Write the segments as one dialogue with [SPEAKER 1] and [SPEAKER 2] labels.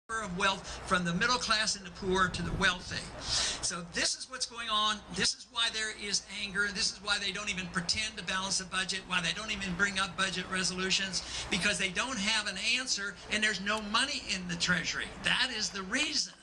[SPEAKER 1] of wealth from the middle class and the poor to the wealthy. So this is what's going on. This is why there is anger. This is why they don't even pretend to balance a budget, why they don't even bring up budget resolutions, because they don't have an answer and there's no money in the Treasury. That is the reason.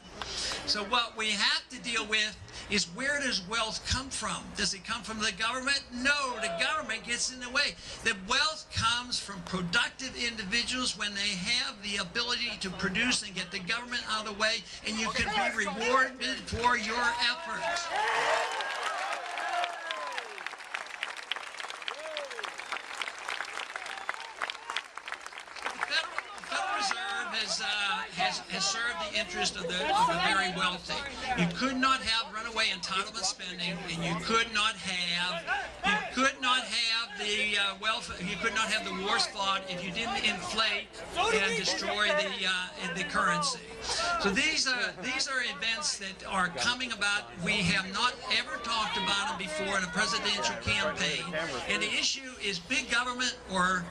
[SPEAKER 1] So what we have to deal with is, where does wealth come from? Does it come from the government? No, the government gets in the way. The wealth comes from productive individuals when they have the ability to produce and get the government out of the way, and you can be rewarded for your efforts. Has served the interest of the very wealthy. You could not have runaway entitlement spending, and you could not have the wealth. You could not have the wars fought if you didn't inflate and destroy the currency. So these are events that are coming about. We have not ever talked about them before in a presidential campaign. And the issue is big government or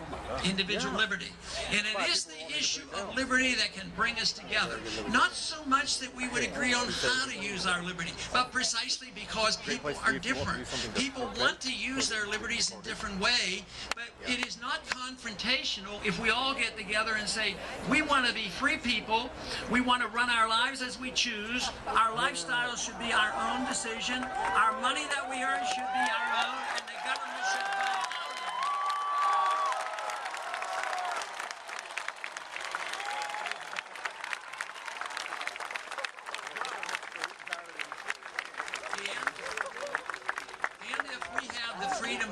[SPEAKER 1] individual liberty. And it is the issue of liberty that can bring us together. Not so much that we would agree on how to use our liberty, but precisely because people are different. People want to use their liberties in different ways, but it is not confrontational if we all get together and say, we want to be free people, we want to run our lives as we choose, our lifestyle should be our own decision, our money that we earn should be our own, and the government should follow.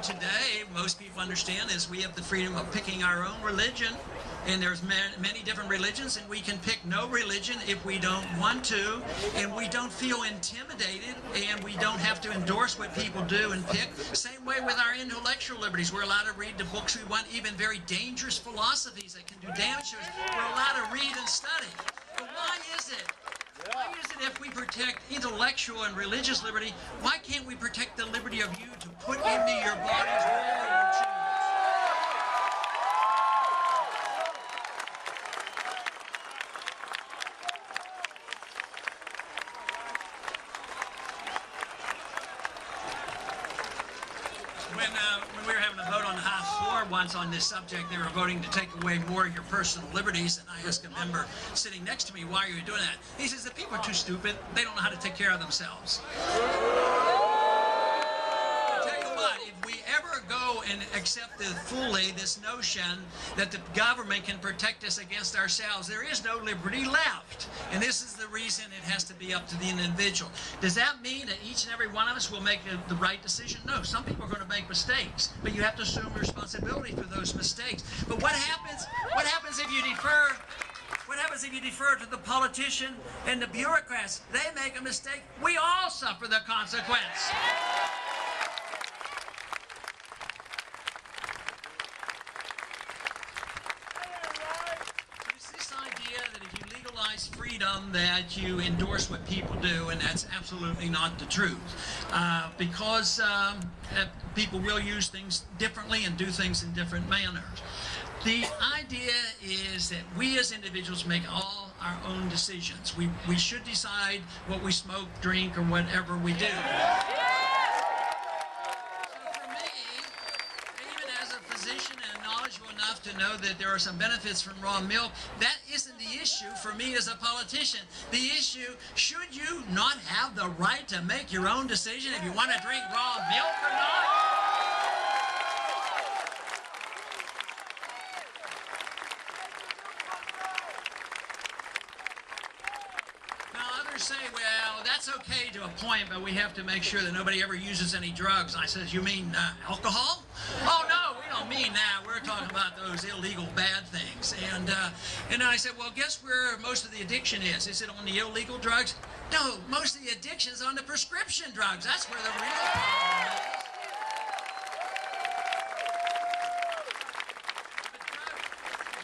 [SPEAKER 1] Today, most people understand is we have the freedom of picking our own religion, and there's many different religions, and we can pick no religion if we don't want to, and we don't feel intimidated, and we don't have to endorse what people do and pick. Same way with our intellectual liberties. We're allowed to read the books we want, even very dangerous philosophies that can do damage to us. We're allowed to read and study. But why is it? Why is it, if we protect intellectual and religious liberty, why can't we protect the liberty of you to put into your bodies whatever you choose? When we were having a vote on the House floor once on this subject, they were voting to take away more of your personal liberties, and I asked a member sitting next to me, why are you doing that? He says, the people are too stupid. They don't know how to take care of themselves. I'll tell you what, if we ever go and accept fully this notion that the government can protect us against ourselves, there is no liberty left. And this is the reason it has to be up to the individual. Does that mean that each and every one of us will make the right decision? No, some people are going to make mistakes, but you have to assume responsibility for those mistakes. But what happens if you defer? What happens if you defer to the politician and the bureaucrats? They make a mistake. We all suffer the consequence. Freedom that you endorse what people do, and that's absolutely not the truth, because people will use things differently and do things in different manners. The idea is that we as individuals make all our own decisions. We should decide what we smoke, drink, or whatever we do. To know that there are some benefits from raw milk, that isn't the issue for me as a politician. The issue, should you not have the right to make your own decision if you want to drink raw milk or not? Now others say, well, that's okay to a point, but we have to make sure that nobody ever uses any drugs. I says, you mean alcohol? Oh no, we don't mean that. We're talking about those illegal bad things. And I said, well, guess where most of the addiction is? Is it on the illegal drugs? No, most of the addiction is on the prescription drugs. That's where the real problem is.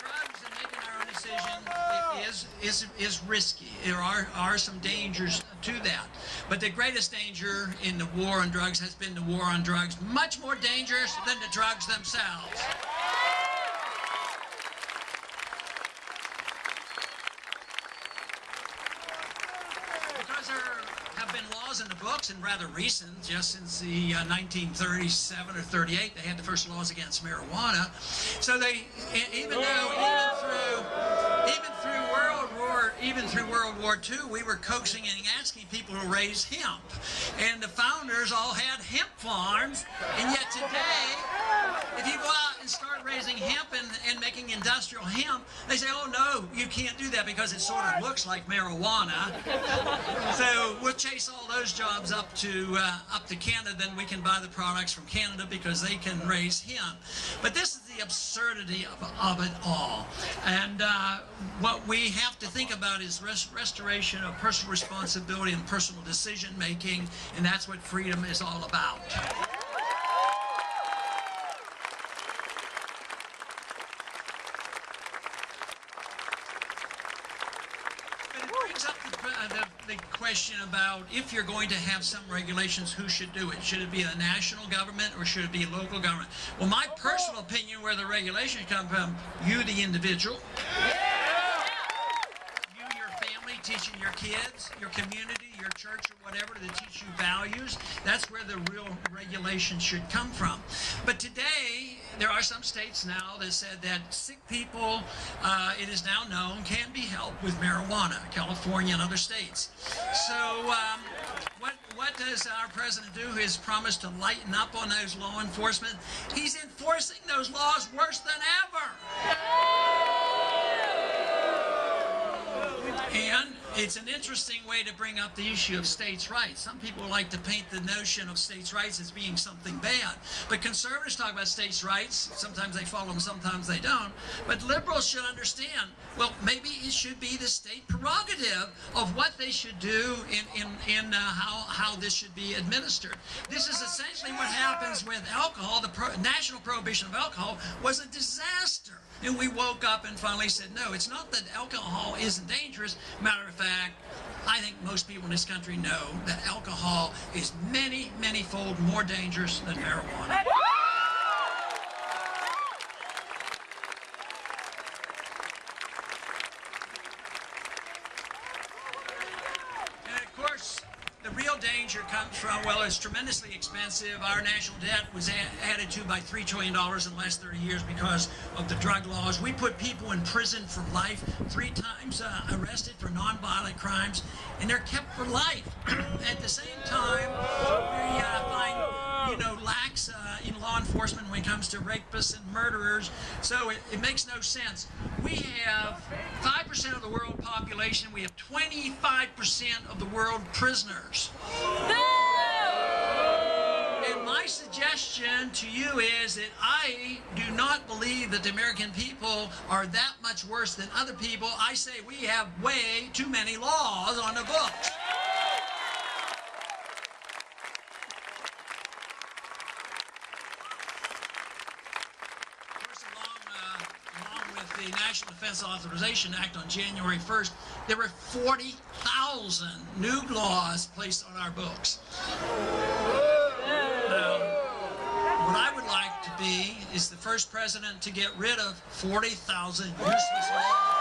[SPEAKER 1] Drugs and making our own decision is risky. There are some dangers to that. But the greatest danger in the war on drugs has been the war on drugs, much more dangerous than the drugs themselves. laws in the books, and rather recent, just since the 1937 or 38, they had the first laws against marijuana. So they, even through World War II, we were coaxing and asking people to raise hemp, and the founders all had hemp farms, and yet today, if you go out and start raising hemp and making industrial hemp, they say, oh no, you can't do that because it sort of looks like marijuana. So we'll chase all those jobs up to Canada, then we can buy the products from Canada because they can raise hemp. But this is the absurdity of it all. And what we have to think about is restoration of personal responsibility and personal decision making, and that's what freedom is all about. The question about if you're going to have some regulations, who should do it? Should it be the national government or should it be local government? Well, my personal opinion, where the regulations come from, you the individual, you, your family, teaching your kids, your community, your church or whatever to teach you values. That's where the real regulation should come from. But today, there are some states now that said that sick people, it is now known, can be helped with marijuana, California and other states. So what does our president do? His promise to lighten up on those law enforcement. He's enforcing those laws worse than ever. And it's an interesting way to bring up the issue of states' rights. Some people like to paint the notion of states' rights as being something bad. But conservatives talk about states' rights. Sometimes they follow them, sometimes they don't. But liberals should understand, well, maybe it should be the state prerogative of what they should do in how this should be administered. This is essentially what happens with alcohol. The national prohibition of alcohol was a disaster. And we woke up and finally said, no, it's not that alcohol isn't dangerous. Matter of fact, I think most people in this country know that alcohol is many, many-fold more dangerous than marijuana. And of course, the real danger comes from, well, it's tremendously expensive. Our national debt was added to by $3 trillion in the last 30 years because of the drug laws. We put people in prison for life, 3 times arrested for nonviolent crimes, and they're kept for life. At the same time, we find, lacks in law enforcement when it comes to rapists and murderers. So it makes no sense. We have 5% of the world population. We have 25% of the world prisoners. And my suggestion to you is that I do not believe that the American people are that much worse than other people. I say we have way too many laws on the books. The National Defense Authorization Act on January 1st, there were 40,000 new laws placed on our books. Now, what I would like to be is the first president to get rid of 40,000 useless laws.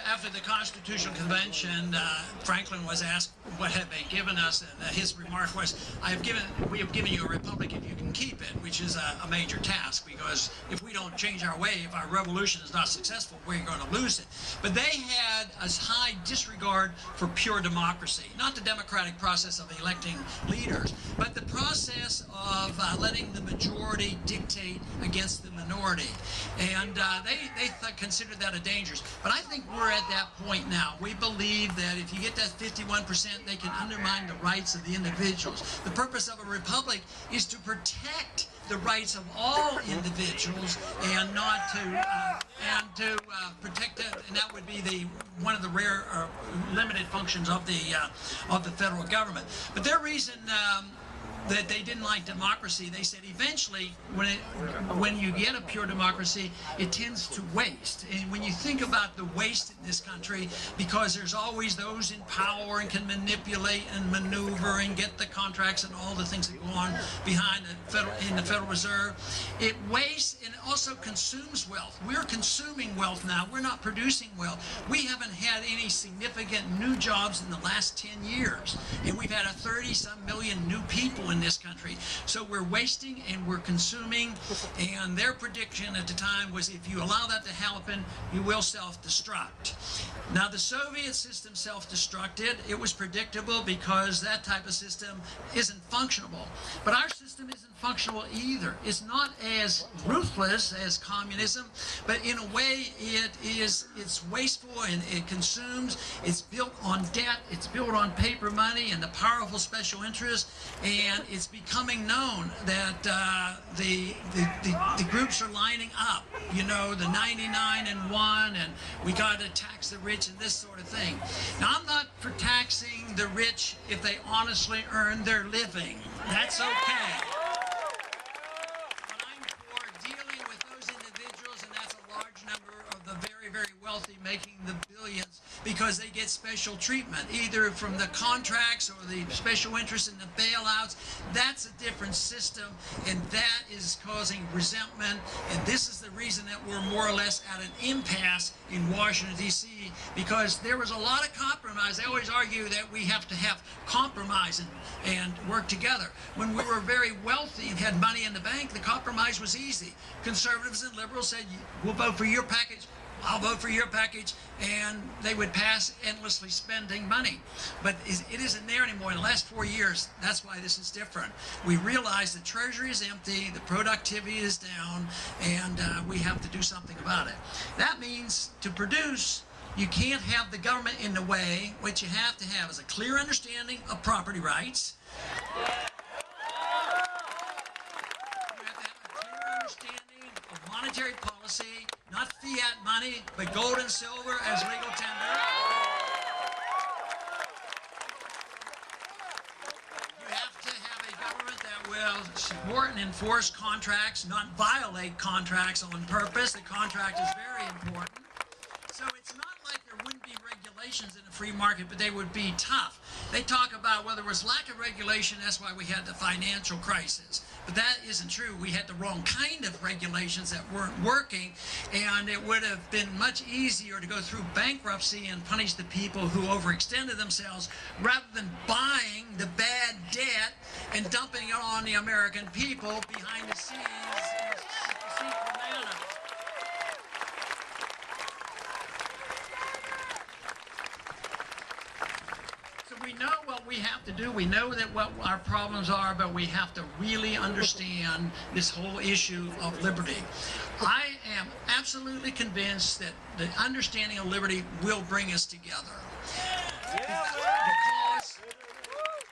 [SPEAKER 1] After the Constitutional Convention, Franklin was asked what had they given us, and his remark was, we have given you a republic if you can keep it, which is a major task, because if we don't change our way, if our revolution is not successful, we're going to lose it. But they had a high disregard for pure democracy, not the democratic process of electing leaders, but the process of letting the majority dictate against the minority. And they considered that a danger. But I think we're at that point now. We believe that if you get that 51%, they can undermine the rights of the individuals. The purpose of a republic is to protect the rights of all individuals and not to protect it, and that would be one of the rare limited functions of the federal government. But their reason that they didn't like democracy. They said eventually, when you get a pure democracy, it tends to waste. And when you think about the waste in this country, because there's always those in power and can manipulate and maneuver and get the contracts and all the things that go on behind in the Federal Reserve, it wastes and it also consumes wealth. We're consuming wealth now. We're not producing wealth. We haven't had any significant new jobs in the last 10 years, and we've had 30-some million new people in this country. So we're wasting and we're consuming, and their prediction at the time was if you allow that to happen, you will self-destruct. Now, the Soviet system self-destructed. It was predictable because that type of system isn't functional. But our system isn't functional either. It's not as ruthless as communism, but in a way it's wasteful and it consumes. It's built on debt. It's built on paper money and the powerful special interests, and it's becoming known that the groups are lining up. You know, the 99 and 1, and we got to tax the rich and this sort of thing. Now, I'm not for taxing the rich if they honestly earn their living. That's okay. But I'm for dealing with those individuals, and that's a large number of the very, very wealthy making the billions, because they get special treatment, either from the contracts or the special interest in the bailouts. That's a different system, and that is causing resentment. And this is the reason that we're more or less at an impasse in Washington, D.C., because there was a lot of compromise. They always argue that we have to have compromise and work together. When we were very wealthy and had money in the bank, the compromise was easy. Conservatives and liberals said, we'll vote for your package, I'll vote for your package, and they would pass endlessly spending money. But it isn't there anymore. In the last 4 years, that's why this is different. We realize the Treasury is empty, the productivity is down, and we have to do something about it. That means to produce, you can't have the government in the way. What you have to have is a clear understanding of property rights. You have to have a clear understanding of monetary policy, not fiat money, but gold and silver as legal tender. You have to have a government that will support and enforce contracts, not violate contracts on purpose. The contract is very important. So it's not like there wouldn't be regulations in a free market, but they would be tough. They talk about, well, there was lack of regulation, that's why we had the financial crisis. But that isn't true. We had the wrong kind of regulations that weren't working, and it would have been much easier to go through bankruptcy and punish the people who overextended themselves rather than buying the bad debt and dumping it on the American people behind the scenes in a secret manner. We know what we have to do. We know that what our problems are, but we have to really understand this whole issue of liberty. I am absolutely convinced that the understanding of liberty will bring us together.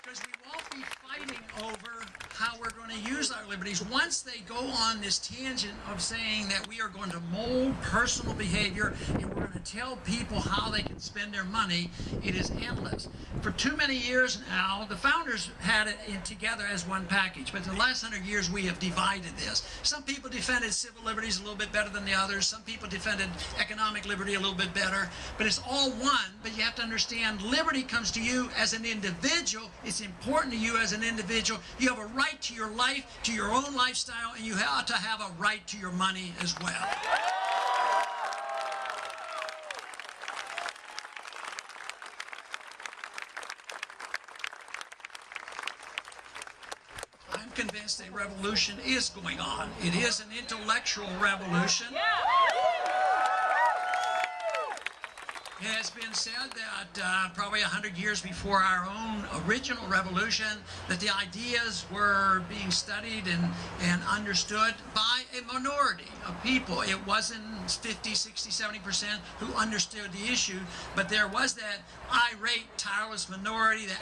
[SPEAKER 1] Because we won't be fighting over how we're going to use our liberties. Once they go on this tangent of saying that we are going to mold personal behavior and we're going to tell people how they can spend their money, it is endless. For too many years now, the founders had it together as one package, but in the last 100 years we have divided this. Some people defended civil liberties a little bit better than the others. Some people defended economic liberty a little bit better, but it's all one. But you have to understand, liberty comes to you as an individual. It's important to you as an individual. You have a right to your life, to your own lifestyle, and you have to have a right to your money as well. I'm convinced a revolution is going on. It is an intellectual revolution. It has been said that probably 100 years before our own original revolution, that the ideas were being studied and understood by a minority of people. It wasn't 50, 60, 70% who understood the issue, but there was that irate, tireless minority that